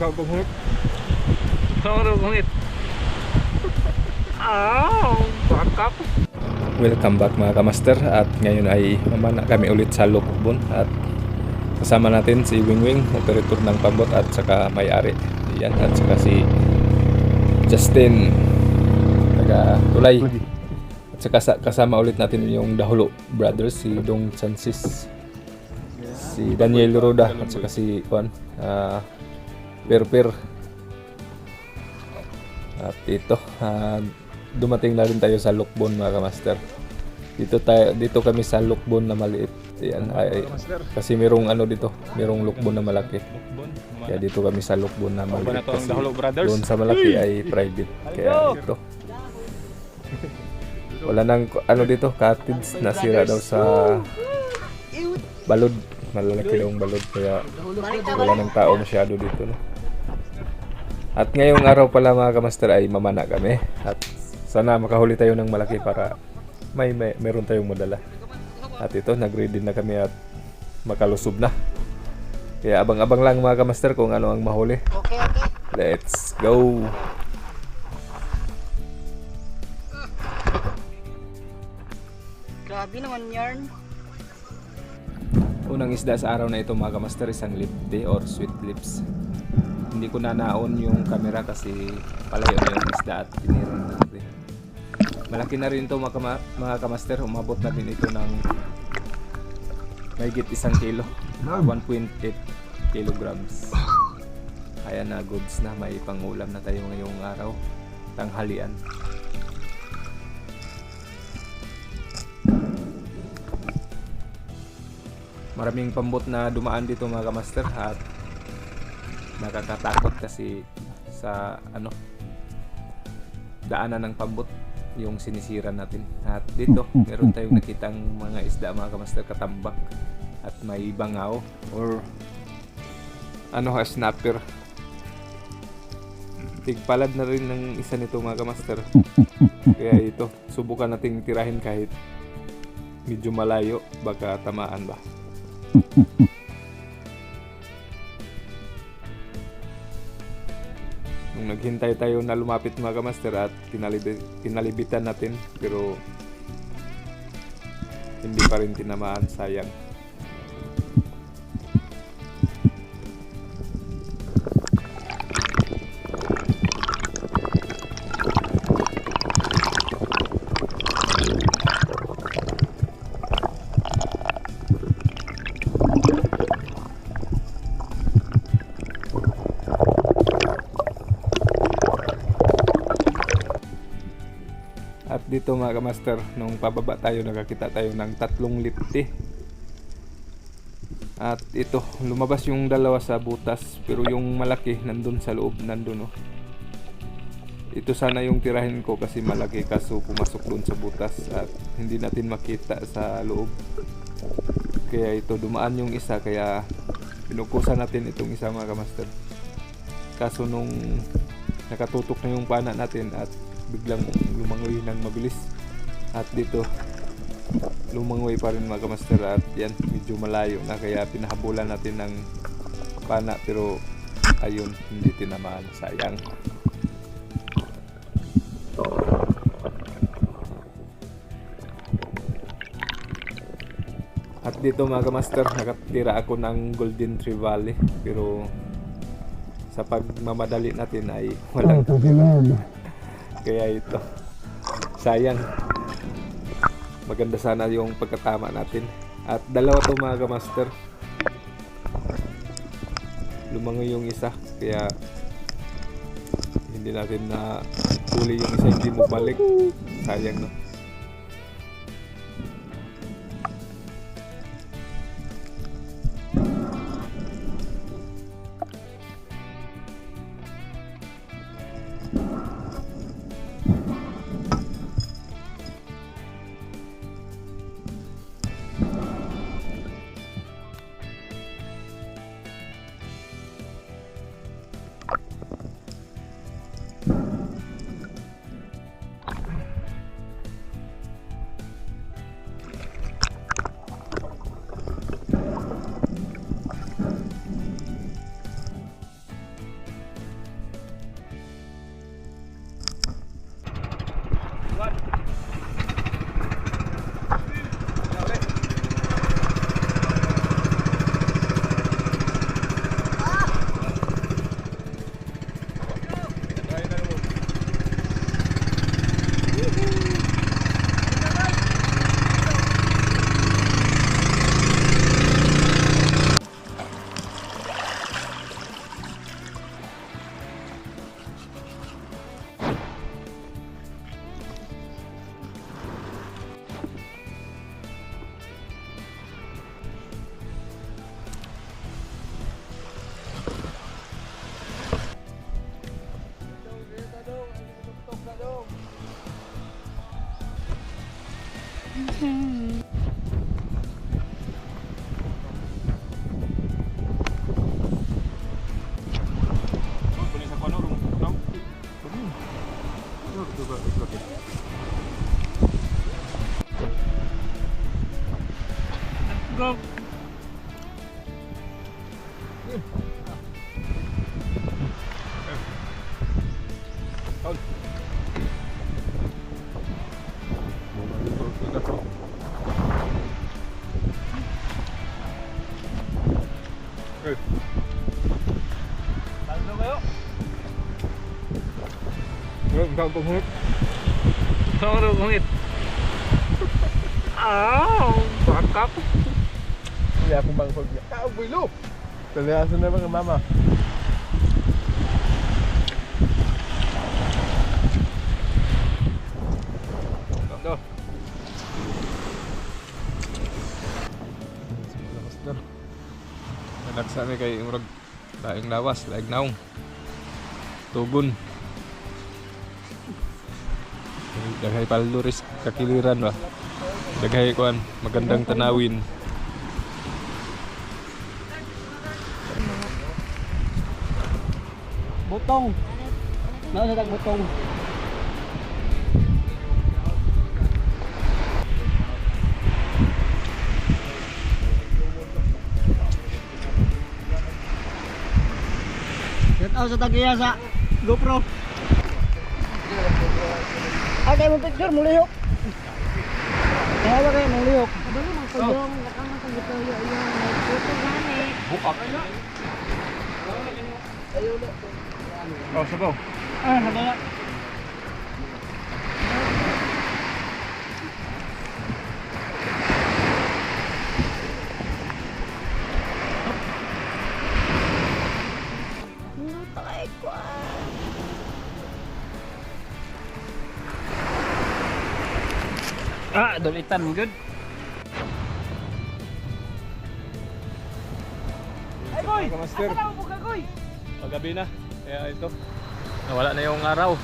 Ikaw kumit. Ikaw kumit. Bakap. Welcome back mga kamaster. At ngayon ay mamana kami ulit sa Lukbon. At kasama natin si Wingwing, operator ng pambot at saka may-ari. Yan, at saka si Justin, taga Tulay. At saka kasama ulit natin yung Dahulo Brothers, si Dong Chansis, si Daniel Roda, at saka si Juan Per. At ito, dumating na rin tayo sa Lukbon mga kamaster. Dito kami sa Lukbon na maliit. Yan, kasi merong merong Lukbon na malaki. Kaya dito kami sa Lukbon na maliit. Kasi doon sa malaki ay private. Kaya ito. Wala nang dito, cottage, nasira daw sa balod. Malalaki daw ang balod. Kaya wala nang tao masyado dito. No? At ngayong araw pala mga kamaster ay mamana kami. At sana makahuli tayo ng malaki para meron tayong madala. At ito, nag-ready na kami at makalusob na. Kaya abang-abang lang mga kamaster kung ano ang mahuli. Okay. Let's go! Grabe naman yarn. Unang isda sa araw na ito mga kamaster, isang lipte or sweet lips. Hindi ko na naon yung camera kasi palayo na yung isda at tiniran natin. Malaki na rin ito mga kamaster. Umabot na din ito ng mahigit 1 kilo, 1.8 kilograms. Kaya na goods na, may pangulam na tayo ngayong araw, tanghalian. Maraming pambot na dumaan dito mga kamaster at nakakatakot kasi sa daanan ng pambot yung sinisira natin. At dito meron tayong nakitang mga isda mga kamaster, katambak at may bangaw or snapper. Tigpalad na rin ng isa nito mga kamaster. Kaya ito, subukan nating tirahin kahit medyo malayo, baka tamaan ba. Nung naghintay tayo na lumapit mga kamaster at kinalibitan natin, pero hindi pa rin tinamaan, sayang. At dito mga kamaster, nung pababa tayo, nakakita tayo ng 3 lipte. At ito, lumabas yung dalawa sa butas, pero yung malaki nandun sa loob, nandun. Ito sana yung tirahin ko kasi malaki, kaso pumasok dun sa butas at hindi natin makita sa loob. Kaya ito, dumaan yung isa, kaya pinukusan natin itong isa mga kamaster. Kaso nung nakatutok na yung pana natin at biglang lumangoy ng mabilis, at dito lumangoy pa rin mga kamaster, at yan medyo malayo na kaya pinahabulan natin ng pana, pero ayun, hindi tinamaan, sayang. At dito mga kamaster, nakatira ako ng Golden Trevally, pero sa pagmamadali natin ay walang kaya ito, sayang. Maganda sana yung pagkatama natin. At dalawa to mga kamaster, lumangoy yung isa, kaya hindi natin na huli yung isa, hindi mo balik, sayang no. Go. Không cũng hút. Không được không hít. Quá cấp. Hindi akong bang pag kaubulo. Kaliasan na mga mama. Đó. Nagsa mi kay murag laing lawas, laing naong. Tugon. Daghay paluris kakiliran ba. Daghay kuan magandang tanawin. Butong. Ano sa butong? Set out sa tagiya sa GoPro. Ay, mo picture mo lihok. Kaya ba kayo mong lihok? Ano mang kuyong, lakang ang pagituyo yung nagputo gani. Bukak. Oh, sabaw. Ah, hadaya. Nutay ko. Dulitan good. Ay, boy! Master. Paggabi na. Kaya ito. Nawala na yung araw.